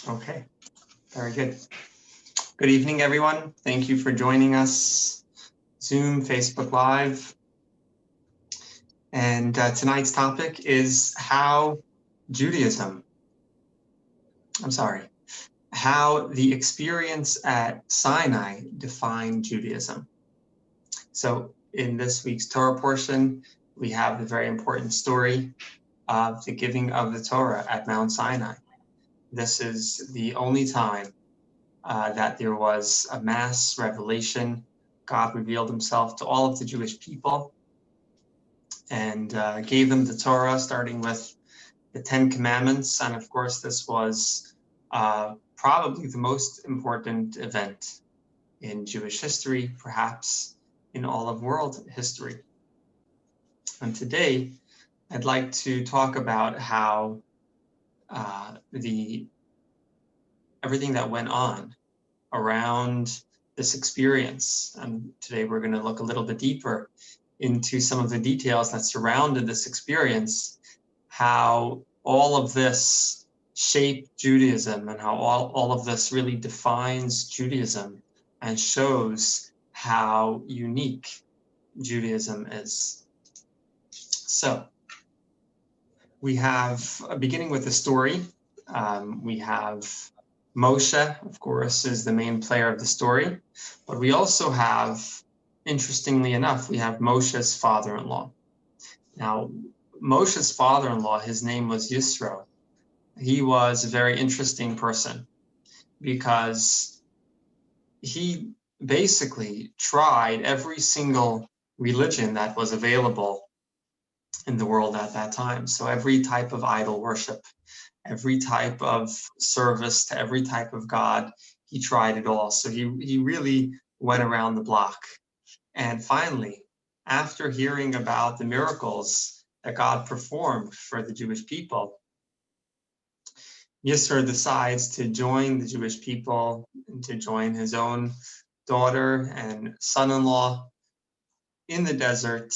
Okay, very good. Good evening, everyone. Thank you for joining us, Zoom, Facebook Live. And tonight's topic is how the experience at Sinai defined Judaism. So in this week's Torah portion, we have the very important story of the giving of the Torah at Mount Sinai. This is the only time that there was a mass revelation. God revealed himself to all of the Jewish people and gave them the Torah, starting with the 10 Commandments. And of course, this was probably the most important event in Jewish history, perhaps in all of world history. And today, I'd like to talk about how everything that went on around this experience. And today we're going to look a little bit deeper into some of the details that surrounded this experience, how all of this shaped Judaism and how all of this really defines Judaism and shows how unique Judaism is. So we have, beginning with the story, we have Moshe, of course, is the main player of the story, but we also have, interestingly enough, we have Moshe's father-in-law. Now, Moshe's father-in-law, his name was Yisro. He was a very interesting person because he basically tried every single religion that was available in the world at that time. So every type of idol worship, every type of service to every type of God, he tried it all. So he really went around the block. And finally, after hearing about the miracles that God performed for the Jewish people, Yisro decides to join the Jewish people and to join his own daughter and son-in-law in the desert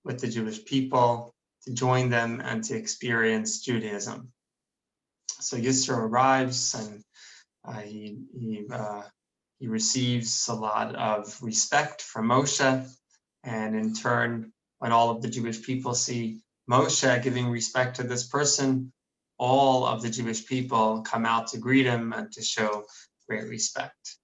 with the Jewish people, to join them and to experience Judaism. So Yisro arrives and he receives a lot of respect from Moshe, and in turn, when all of the Jewish people see Moshe giving respect to this person, all of the Jewish people come out to greet him and to show great respect.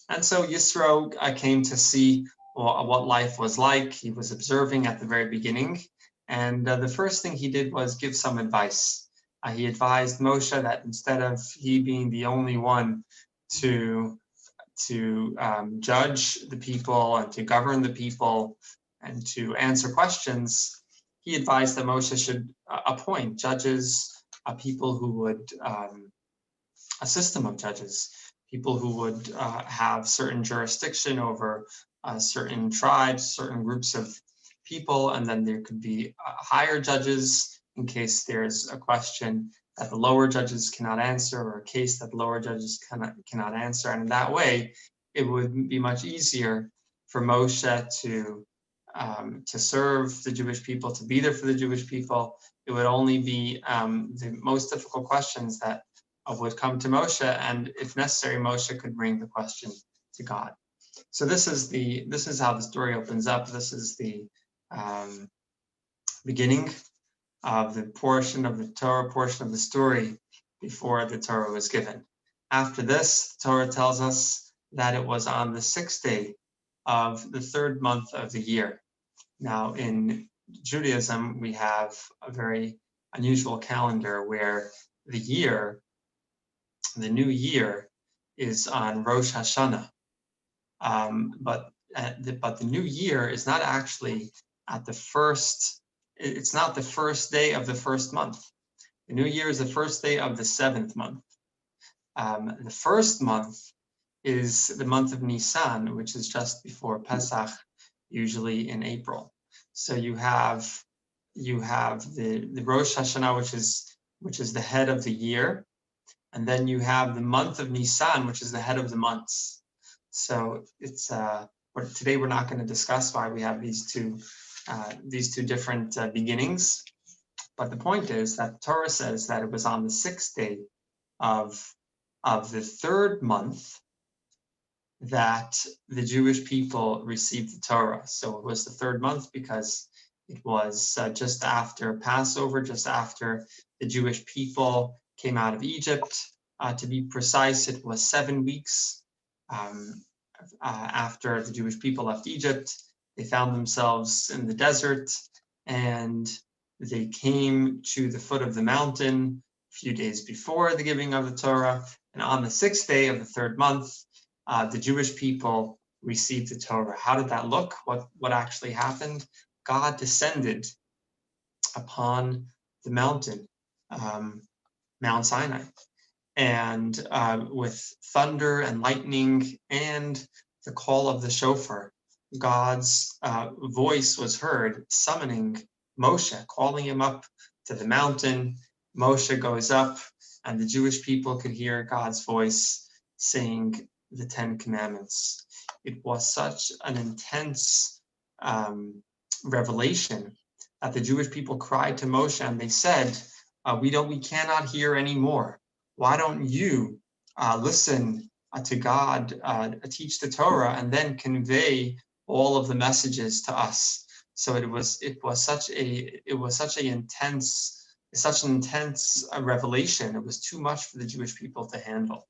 And so Yisro came to see what life was like. He was observing at the very beginning, and the first thing he did was give some advice. He advised Moshe that instead of he being the only one to judge the people and to govern the people and to answer questions, he advised that Moshe should appoint judges, people who would, a system of judges, people who would have certain jurisdiction over certain tribes, certain groups of people, and then there could be higher judges in case there's a question that the lower judges cannot answer, or a case that the lower judges cannot answer. And in that way, it would be much easier for Moshe to serve the Jewish people, to be there for the Jewish people. It would only be the most difficult questions that would come to Moshe, and if necessary, Moshe could bring the question to God. So this is how the story opens up. This is the beginning of the portion of the Torah portion of the story before the Torah was given. After this, the Torah tells us that it was on the 6th day of the 3rd month of the year. Now, in Judaism, we have a very unusual calendar where the new year, is on Rosh Hashanah. But the new year is not actually at the first. It's not the first day of the first month. The new year is the first day of the 7th month. The first month is the month of Nisan, which is just before Pesach, usually in April. So you have the Rosh Hashanah, which is the head of the year, and then you have the month of Nisan, which is the head of the months. So it's today we're not going to discuss why we have these two different beginnings, but the point is that the Torah says that it was on the 6th day of of the third month that the Jewish people received the Torah. So it was the third month because it was just after Passover, just after the Jewish people came out of Egypt. To be precise, it was 7 weeks after the Jewish people left Egypt. They found themselves in the desert, and they came to the foot of the mountain a few days before the giving of the Torah. And on the 6th day of the third month, the Jewish people received the Torah. How did that look? What actually happened? God descended upon the mountain, Mount Sinai, and with thunder and lightning and the call of the shofar, God's voice was heard summoning Moshe, calling him up to the mountain. Moshe goes up, and the Jewish people could hear God's voice saying the 10 Commandments. It was such an intense revelation that the Jewish people cried to Moshe, and they said, we cannot hear anymore. Why don't you listen to God, teach the Torah, and then convey all of the messages to us? So it was such an intense revelation. It was too much for the Jewish people to handle.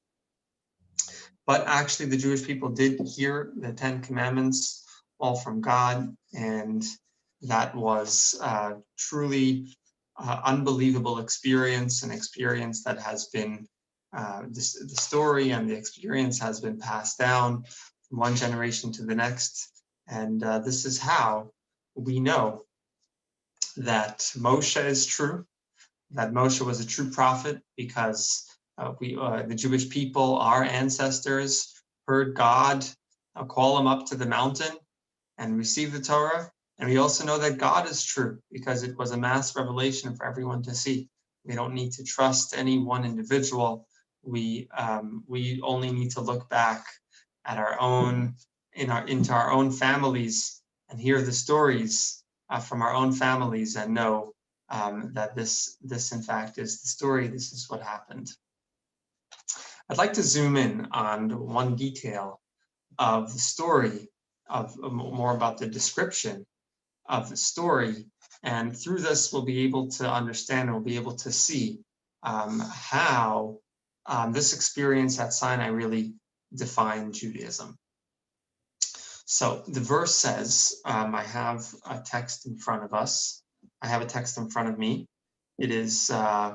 But actually, the Jewish people did hear the 10 Commandments all from God, and that was truly unbelievable experience, an experience that has been, the story and the experience has been passed down from one generation to the next. And this is how we know that Moshe is true, that Moshe was a true prophet, because the Jewish people, our ancestors, heard God call him up to the mountain and receive the Torah. And we also know that God is true because it was a mass revelation for everyone to see. We don't need to trust any one individual. We only need to look back at our own, into our own families and hear the stories from our own families and know that this in fact is the story. This is what happened. I'd like to zoom in on one detail of the story, of more about the description of the story, and through this we'll be able to understand, we'll be able to see how this experience at Sinai really defined Judaism. So the verse says, I have a text in front of us. I have a text in front of me. It says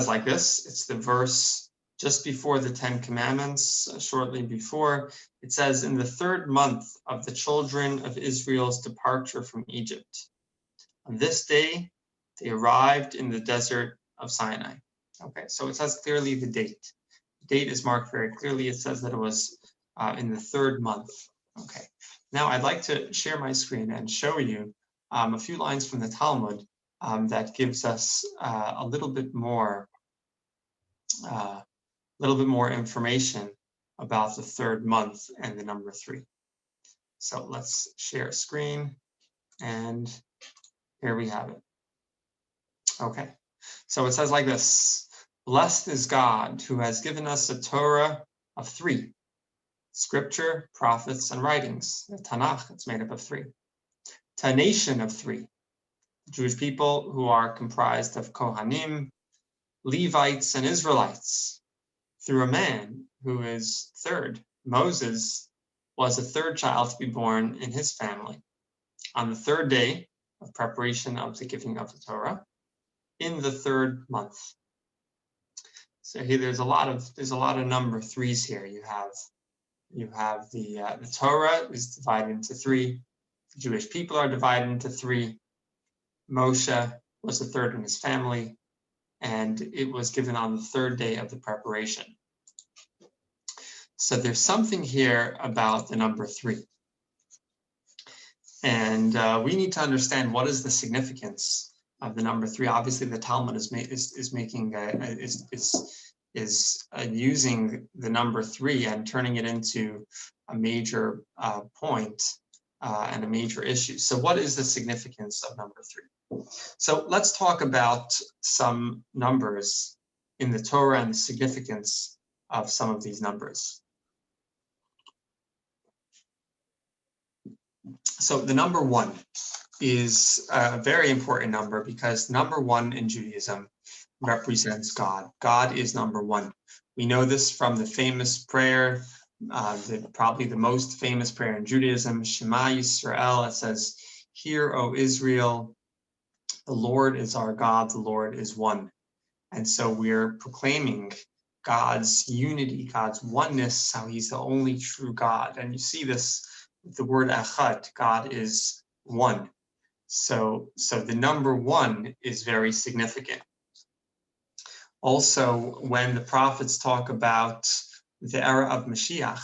like this. It's the verse just before the 10 Commandments, shortly before. It says, in the third month of the children of Israel's departure from Egypt, on this day, they arrived in the desert of Sinai. Okay, so it says clearly the date. The date is marked very clearly. It says that it was in the third month. Okay, now I'd like to share my screen and show you a few lines from the Talmud that gives us a little bit more information about the third month and the number 3. So let's share a screen, and here we have it. Okay, so it says like this: blessed is God who has given us a Torah of 3, scripture, prophets, and writings. The Tanakh, it's made up of 3. To a nation of 3, the Jewish people who are comprised of Kohanim, Levites, and Israelites, through a man who is third. Moses was the third child to be born in his family on the third day of preparation of the giving of the Torah in the third month. So here there's a lot of number 3s here. You have the Torah is divided into 3. The Jewish people are divided into 3. Moshe was the third in his family, and it was given on the third day of the preparation. So there's something here about the number 3. And we need to understand what is the significance of the number 3. Obviously, the Talmud is using the number 3 and turning it into a major point and a major issue. So what is the significance of number 3? So let's talk about some numbers in the Torah and the significance of some of these numbers. So the number 1 is a very important number because number 1 in Judaism represents God. God is number 1. We know this from the famous prayer, probably the most famous prayer in Judaism, Shema Yisrael. It says, "Hear, O Israel, the Lord is our God, the Lord is one." And so we're proclaiming God's unity, God's oneness, how he's the only true God. And you see this with the word echad, God is one. So the number 1 is very significant. Also, when the prophets talk about the era of Mashiach,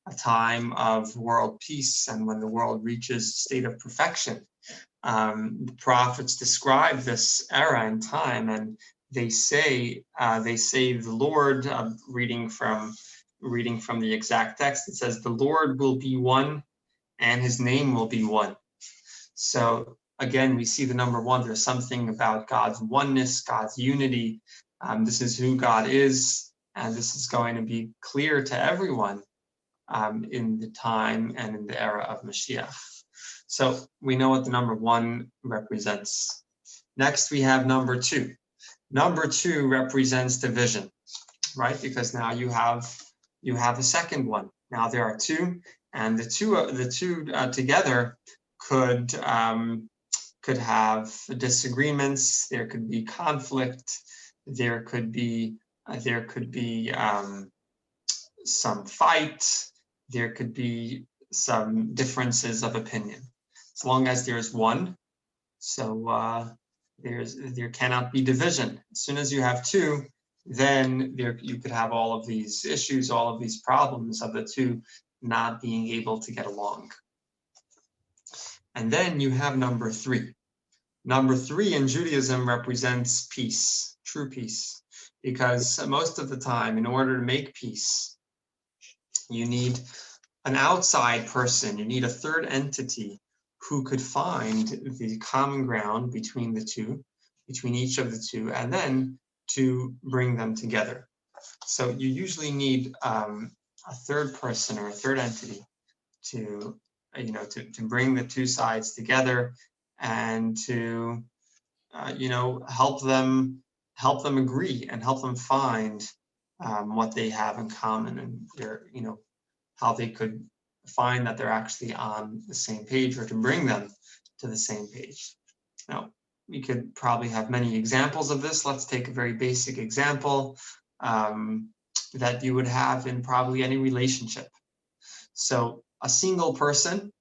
a time of world peace, and when the world reaches a state of perfection, the prophets describe this era and time, and they say the Lord, reading from the exact text, it says, "The Lord will be one, and his name will be one." So again, we see the number 1. There's something about God's oneness, God's unity. This is who God is, and this is going to be clear to everyone in the time and in the era of Mashiach. So we know what the number 1 represents. Next, we have number 2. Number 2 represents division, right? Because now you have a second one. Now there are 2, and the two together could have disagreements. There could be conflict. There could be some fight. There could be some differences of opinion. As long as there's 1, so there cannot be division. As soon as you have 2, then you could have all of these issues, all of these problems of the 2 not being able to get along. And then you have number 3. Number 3 in Judaism represents peace, true peace, because most of the time, in order to make peace, you need an outside person, you need a third entity who could find the common ground between the 2, between each of the 2, and then to bring them together. So you usually need a third person or a third entity to bring the 2 sides together and to help them agree and help them find what they have in common, and how they could find that they're actually on the same page, or to bring them to the same page. Now, we could probably have many examples of this. Let's take a very basic example that you would have in probably any relationship. So a single person,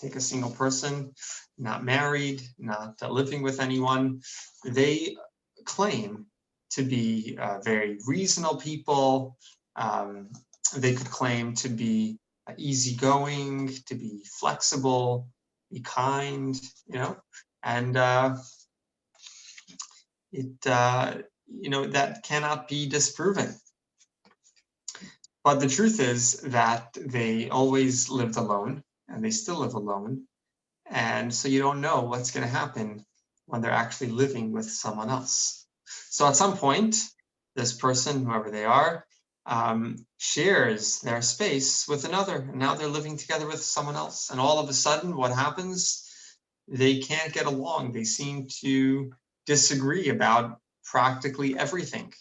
take a single person, not married, not living with anyone, they claim to be very reasonable people. They could claim to be easygoing, to be flexible, be kind, and that cannot be disproven. But the truth is that they always lived alone, and they still live alone. And so you don't know what's going to happen when they're actually living with someone else. So at some point, this person, whoever they are, shares their space with another, and now they're living together with someone else. And all of a sudden, what happens? They can't get along. They seem to disagree about practically everything.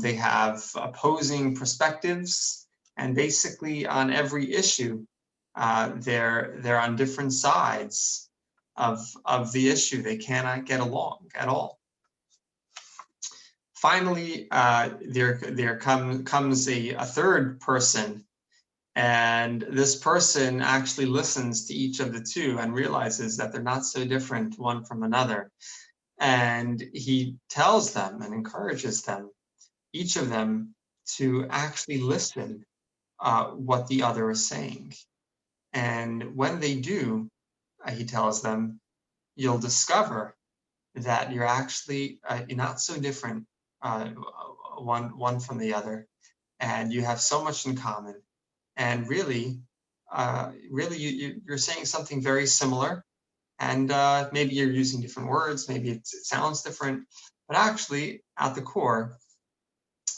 They have opposing perspectives, and basically on every issue, they're on different sides of the issue. They cannot get along at all. Finally, there comes a third person, and this person actually listens to each of the 2 and realizes that they're not so different one from another. And he tells them and encourages them, each of them, to actually listen what the other is saying. And when they do, he tells them, you'll discover that you're actually not so different one from the other, and you have so much in common. And really, you're saying something very similar, and maybe you're using different words, maybe it sounds different, but actually, at the core,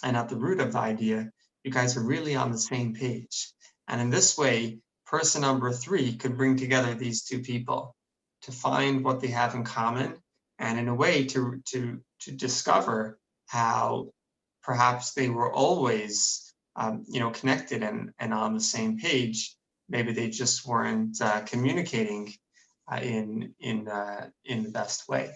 And at the root of the idea, you guys are really on the same page. And in this way, person number 3 could bring together these two people to find what they have in common, and in a way to discover how perhaps they were always connected and on the same page. Maybe they just weren't communicating in the best way.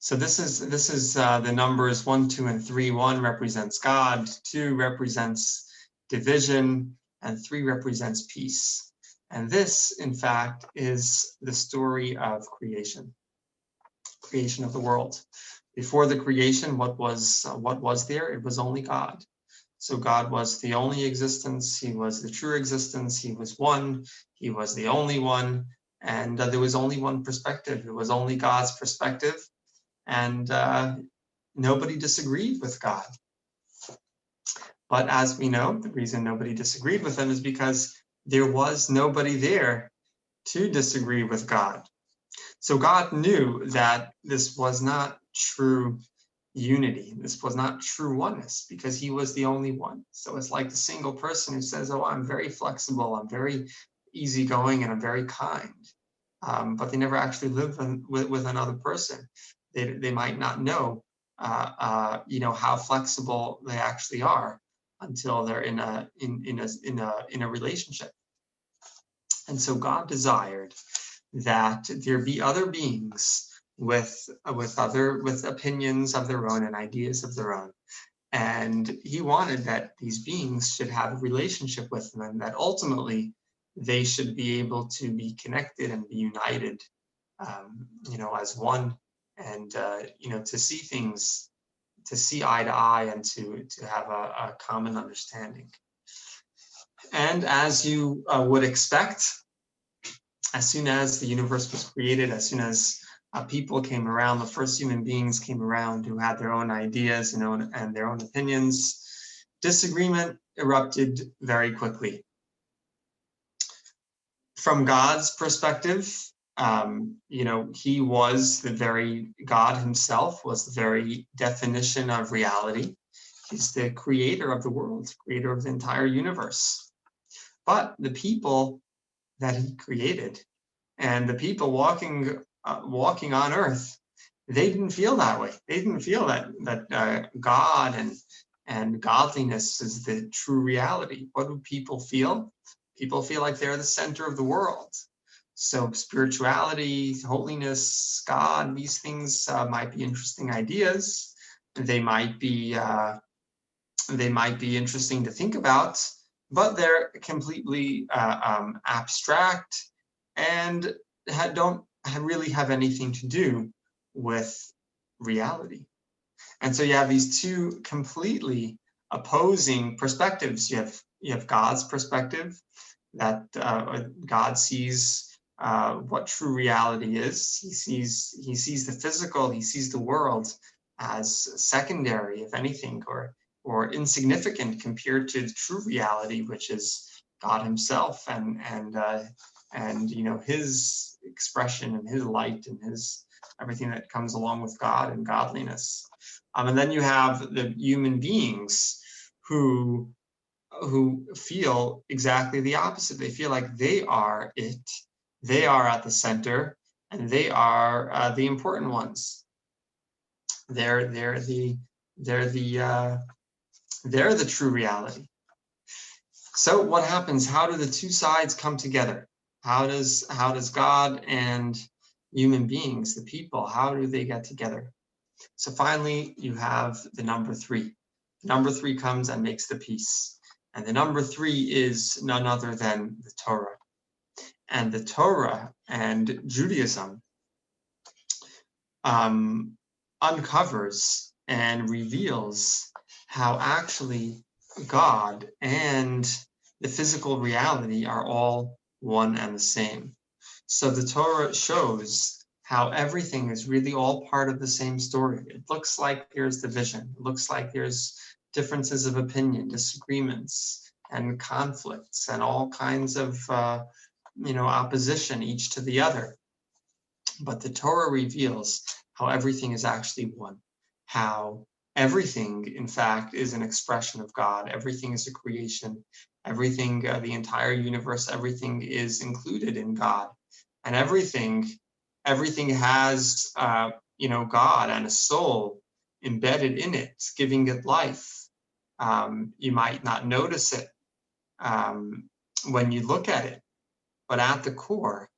So this is the numbers 1, 2, and 3. 1 represents God, 2 represents division, and 3 represents peace. And this, in fact, is the story of creation of the world. Before the creation, what was there? It was only God. So God was the only existence. He was the true existence. He was one. He was the only one. And there was only one perspective. It was only God's perspective. And nobody disagreed with God. But as we know, the reason nobody disagreed with him is because there was nobody there to disagree with God. So God knew that this was not true unity. This was not true oneness, because he was the only one. So it's like the single person who says, oh, I'm very flexible, I'm very easygoing, and I'm very kind. But they never actually live with another person. They might not know, how flexible they actually are until they're in a relationship. And so God desired that there be other beings with opinions of their own and ideas of their own. And he wanted that these beings should have a relationship with them, and that ultimately they should be able to be connected and be united, as one, and to see things, to see eye to eye, and to have a common understanding. And as you would expect, as soon as the universe was created, as soon as people came around, the first human beings came around who had their own ideas and their own opinions, disagreement erupted very quickly. From God's perspective, he was God himself was the very definition of reality. He's the creator of the world, creator of the entire universe. But the people that he created and the people walking on earth, they didn't feel that way. They didn't feel that God and godliness is the true reality. What do people feel? People feel like they're the center of the world. So spirituality, holiness, God, these things might be interesting ideas. They might be interesting to think about, but they're completely abstract and don't really have anything to do with reality. And so you have these two completely opposing perspectives. You have God's perspective, that God sees what true reality is. He sees the physical, he sees the world as secondary, if anything, or insignificant compared to the true reality, which is God himself and his expression and his light and his everything that comes along with God and godliness. And then you have the human beings who feel exactly the opposite. They feel like they are it. They are at the center, and they are the important ones. They're the true reality. So what happens? How do the two sides come together? How does God and human beings, the people, how do they get together? So finally, you have the number 3. Number 3 comes and makes the peace. And the number 3 is none other than the Torah. And the Torah and Judaism uncovers and reveals how actually God and the physical reality are all one and the same. So the Torah shows how everything is really all part of the same story. It looks like there's division. It looks like there's differences of opinion, disagreements, and conflicts, and all kinds of opposition each to the other. But the Torah reveals how everything is actually one, how everything, in fact, is an expression of God. Everything is a creation. Everything, the entire universe, everything is included in God, and everything has, God and a soul embedded in it, giving it life. You might not notice it when you look at it, but at the core,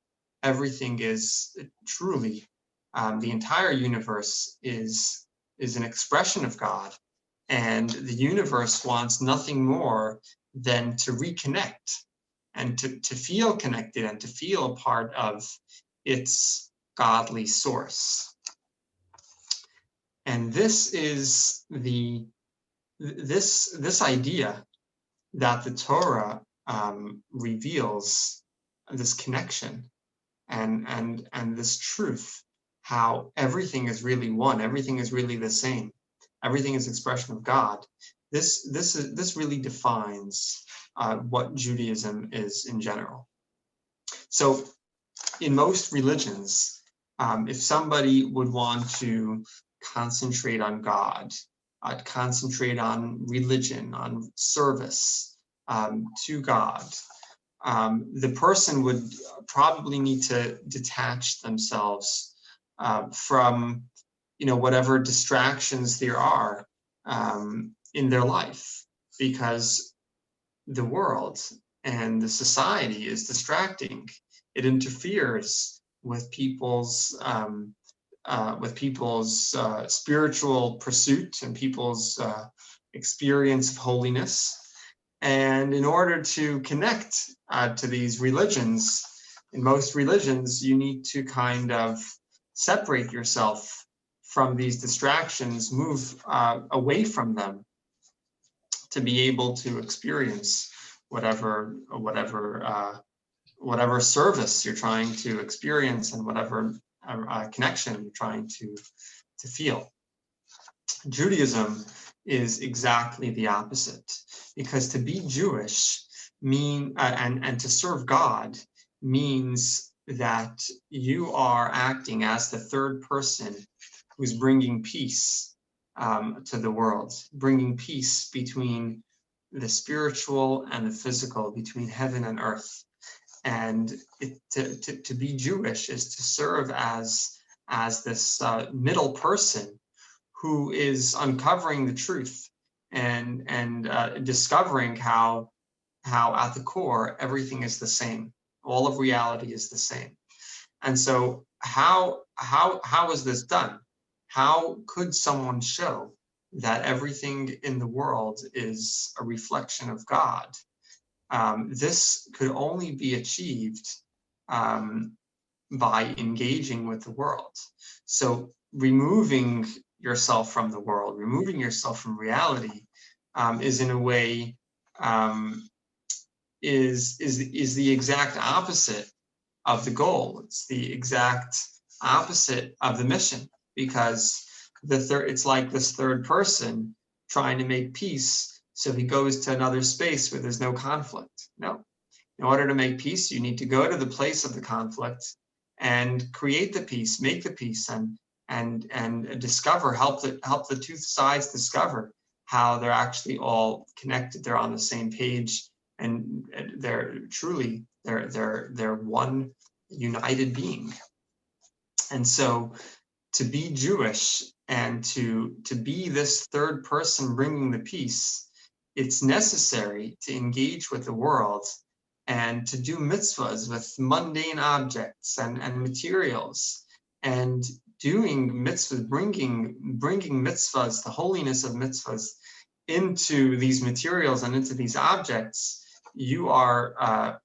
everything is truly, the entire universe is an expression of God, and the universe wants nothing more than to reconnect and to feel connected and to feel a part of its godly source. And this is this idea that the Torah reveals, this connection and this truth, how everything is really one, everything is really the same, everything is expression of God. This really defines what Judaism is in general. So in most religions, if somebody would want to concentrate on God, concentrate on religion, on service to God, the person would probably need to detach themselves from, whatever distractions there are in their life, because the world and the society is distracting. It interferes with people's spiritual pursuit and people's experience of holiness. And in order to connect to these religions, in most religions, you need to kind of separate yourself from these distractions, move away from them, to be able to experience whatever service you're trying to experience and whatever connection you're trying to feel. Judaism is exactly the opposite, because to be Jewish and to serve God means that you are acting as the third person who's bringing peace to the world, bringing peace between the spiritual and the physical, between heaven and earth. And to be Jewish is to serve as this middle person who is uncovering the truth and discovering how at the core everything is the same. All of reality is the same. And so how is this done? How could someone show that everything in the world is a reflection of God? This could only be achieved by engaging with the world. So removing yourself from the world, removing yourself from reality, is in a way is the exact opposite of the goal. It's the exact opposite of the mission, because it's like this third person trying to make peace. So he goes to another space where there's no conflict. No, in order to make peace, you need to go to the place of the conflict and create the peace, make the peace, and discover, help the two sides discover how they're actually all connected. They're on the same page, and they're truly they're one united being. And so to be Jewish and to be this third person bringing the peace, it's necessary to engage with the world and to do mitzvahs with mundane objects and materials, and doing mitzvahs, bringing mitzvahs, the holiness of mitzvahs, into these materials and into these objects. You are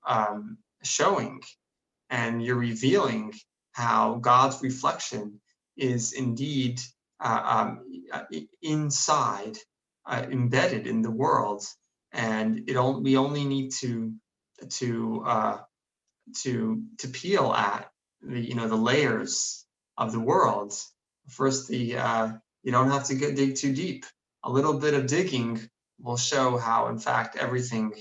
showing and you're revealing how God's reflection is indeed inside, embedded in the world, and we only need to peel at the layers of the world. First, you don't have to dig too deep. A little bit of digging will show how, in fact, everything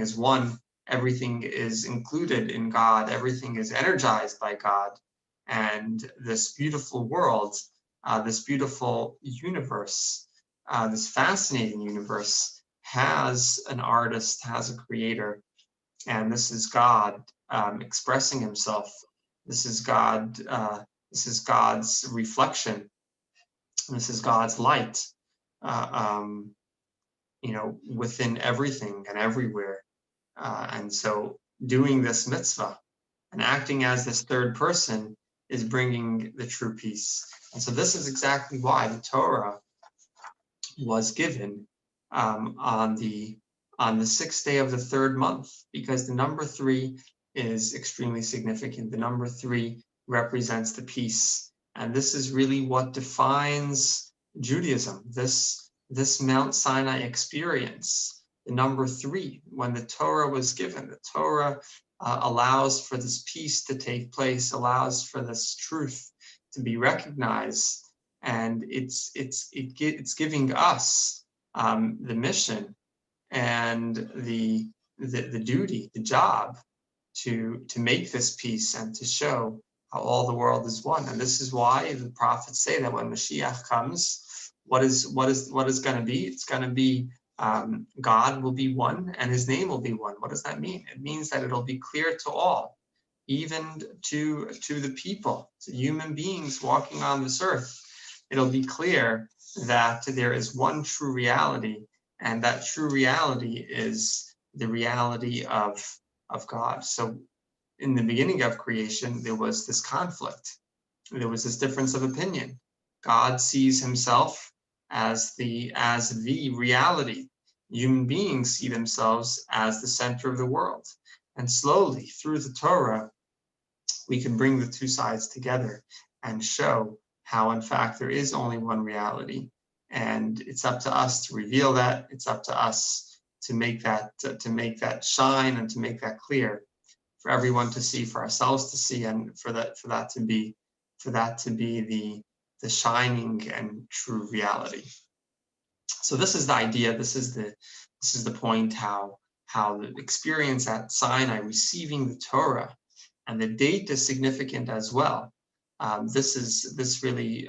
is one. Everything is included in God. Everything is energized by God, and this beautiful world this beautiful universe, this fascinating universe, has an artist, has a creator, and this is God expressing himself. This is God. This is God's reflection. This is God's light. Within everything and everywhere. And so doing this mitzvah and acting as this third person is bringing the true peace. And so this is exactly why the Torah was given on the 6th day of the 3rd month, because the number 3 is extremely significant. The number 3 represents the peace. And this is really what defines Judaism, this Mount Sinai experience. The number 3, when the Torah was given, the Torah allows for this peace to take place, allows for this truth to be recognized, and it's giving us the mission and the duty, the job to make this peace and to show how all the world is one. And this is why the prophets say that when Mashiach comes, what is going to be? It's going to be God will be one and his name will be one. What does that mean? It means that it'll be clear to all, even to the people, to human beings walking on this earth. It'll be clear that there is one true reality, and that true reality is the reality of God. So in the beginning of creation, there was this conflict. There was this difference of opinion. God sees himself as the reality. Human beings see themselves as the center of the world. And slowly, through the Torah, we can bring the two sides together and show how, in fact, there is only one reality. And it's up to us to reveal that. It's up to us to make that shine and to make that clear for everyone to see, for ourselves to see, and for that to be the shining and true reality. So this is the idea. This is the point. How the experience at Sinai, receiving the Torah, and the date is significant as well. This really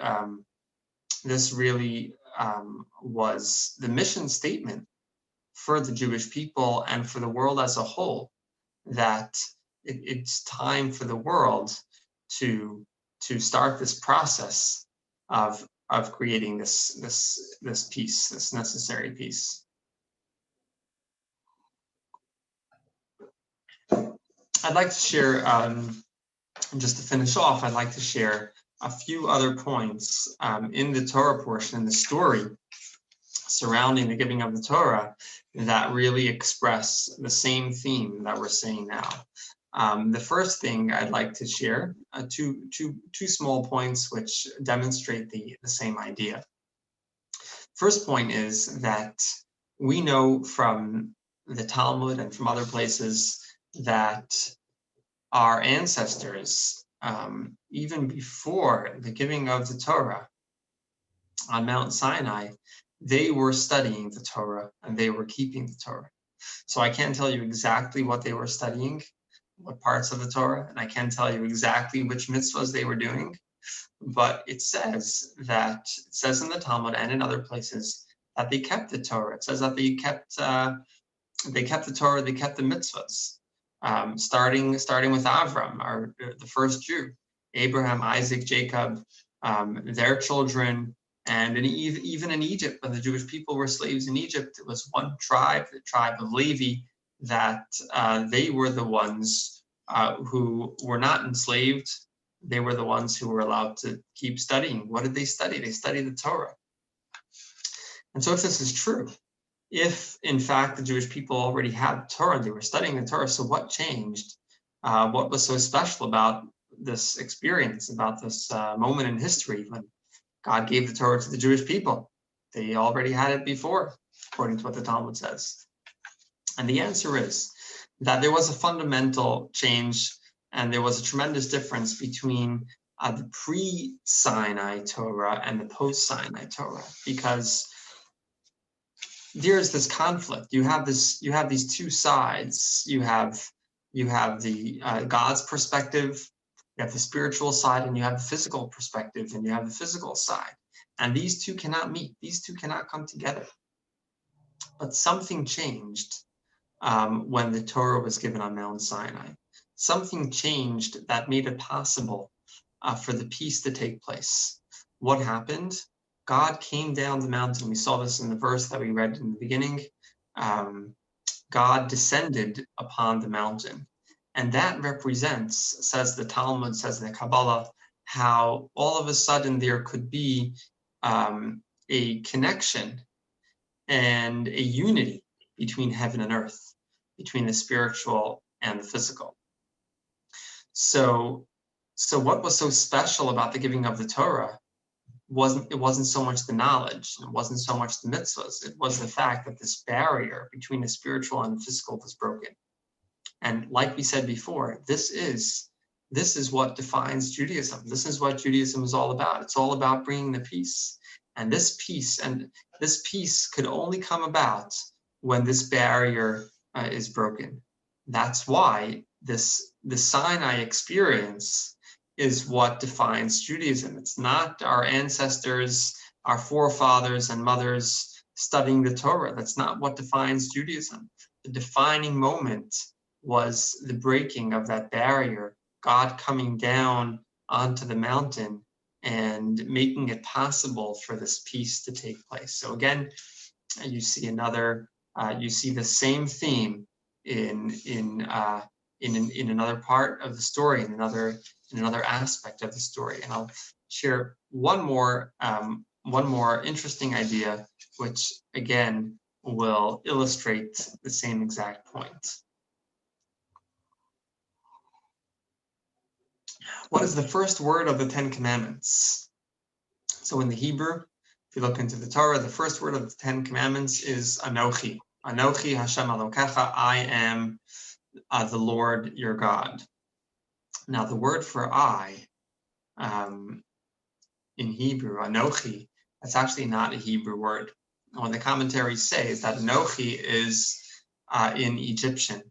was the mission statement for the Jewish people and for the world as a whole, that it's time for the world to start this process of creating this peace, this necessary peace. I'd like to share, just to finish off, I'd like to share a few other points in the Torah portion, in the story surrounding the giving of the Torah, that really express the same theme that we're saying now. The first thing I'd like to share, two small points which demonstrate the same idea. First point is that we know from the Talmud and from other places that our ancestors, even before the giving of the Torah on Mount Sinai, they were studying the Torah and they were keeping the Torah. So I can't tell you exactly what they were studying, what parts of the Torah, and I can't tell you exactly which mitzvahs they were doing, but it says in the Talmud and in other places that they kept the Torah. It says that they kept the Torah, they kept the mitzvahs, starting with Avram, the first Jew, Abraham, Isaac, Jacob, their children. And even in Egypt, when the Jewish people were slaves in Egypt, it was one tribe, the tribe of Levi, that they were the ones who were not enslaved. They were the ones who were allowed to keep studying. What did they study? They studied the Torah. And so if this is true, if in fact the Jewish people already had the Torah, they were studying the Torah, so what changed? What was so special about this experience, about this moment in history when God gave the Torah to the Jewish people? They already had it before, according to what the Talmud says. And the answer is that there was a fundamental change, and there was a tremendous difference between the pre-Sinai Torah and the post-Sinai Torah, because there's this conflict. You have these two sides. You have the God's perspective You have the spiritual side and you have the physical perspective and you have the physical side. And these two cannot meet. These two cannot come together. But something changed when the Torah was given on Mount Sinai. Something changed that made it possible for the peace to take place. What happened? God came down the mountain. We saw this in the verse that we read in the beginning. God descended upon the mountain. And that represents, says the Talmud, says the Kabbalah, how all of a sudden there could be a connection and a unity between heaven and earth, between the spiritual and the physical. So what was so special about the giving of the Torah wasn't so much the knowledge, it wasn't so much the mitzvahs, it was the fact that this barrier between the spiritual and the physical was broken. And like we said before, this is what defines Judaism. This is what Judaism is all about. It's all about bringing the peace. And this peace could only come about when this barrier is broken. That's why the Sinai experience is what defines Judaism. It's not our ancestors, our forefathers and mothers studying the Torah. That's not what defines Judaism. The defining moment was the breaking of that barrier, God coming down onto the mountain and making it possible for this peace to take place. So again, you see the same theme in another part of the story, in another aspect of the story. And I'll share one more interesting idea, which again will illustrate the same exact point. What is the first word of the Ten Commandments? So in the Hebrew, if you look into the Torah, the first word of the Ten Commandments is Anochi. Anochi Hashem Elokecha, I am the Lord your God. Now the word for I in Hebrew, Anochi, that's actually not a Hebrew word. What the commentaries say is that Anochi is in Egyptian.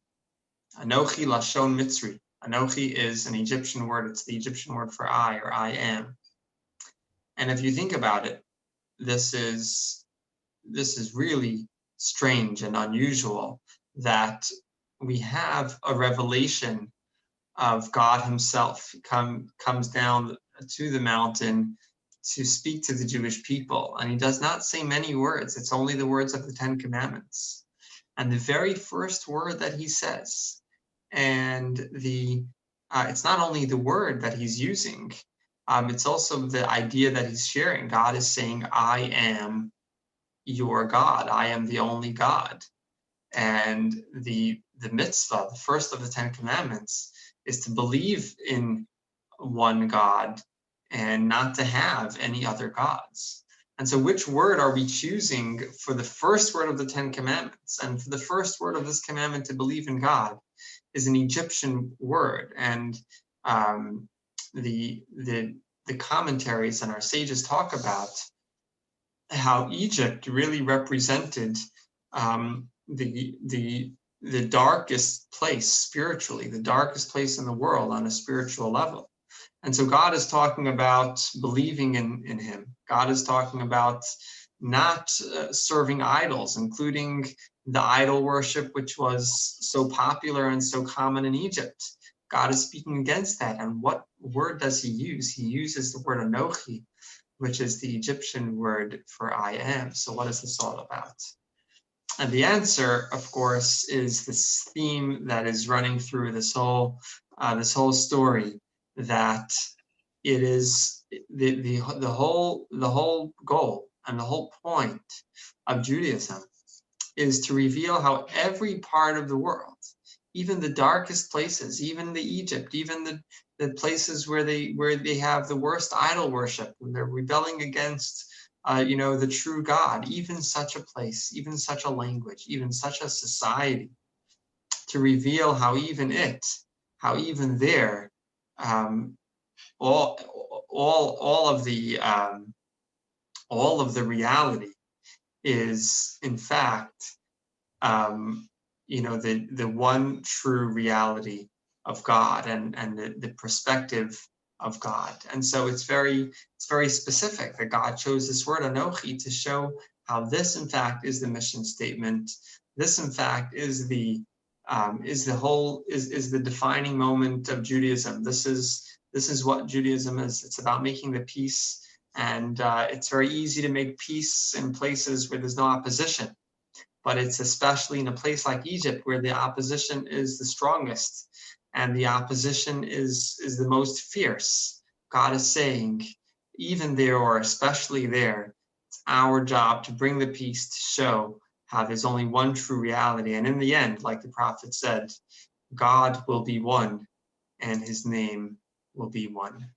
Anochi Lashon Mitzri. Anochi is an Egyptian word. It's the Egyptian word for I, or I am. And if you think about it, this is really strange and unusual that we have a revelation of God himself comes down to the mountain to speak to the Jewish people. And he does not say many words. It's only the words of the Ten Commandments. And the very first word that he says, and it's not only the word that he's using, it's also the idea that he's sharing. God is saying, I am your God. I am the only God. And the mitzvah, the first of the Ten Commandments, is to believe in one God and not to have any other gods. And so which word are we choosing for the first word of the Ten Commandments? And for the first word of this commandment to believe in God is an Egyptian word. And the commentaries and our sages talk about how Egypt really represented the darkest place spiritually, the darkest place in the world on a spiritual level. And so God is talking about believing in him. God is talking about not serving idols, including the idol worship, which was so popular and so common in Egypt. God is speaking against that. And what word does he use? He uses the word Anochi, which is the Egyptian word for I am. So what is this all about? And the answer, of course, is this theme that is running through this whole story, that it is the whole goal and the whole point of Judaism is to reveal how every part of the world, even the darkest places, even the Egypt, even the places where they have the worst idol worship, when they're rebelling against the true God, even such a place, even such a language, even such a society, to reveal how even there, all of the reality is in fact the one true reality of God and the perspective of God. And so it's very specific that God chose this word Anochi to show how this in fact is the mission statement. This in fact is the defining moment of Judaism. This is what Judaism is. It's about making the peace, and it's very easy to make peace in places where there's no opposition. But it's especially in a place like Egypt where the opposition is the strongest and the opposition is the most fierce. God is saying, even there, or especially there, it's our job to bring the peace, to show how there's only one true reality. And in the end, like the prophet said, God will be one and his name will be one.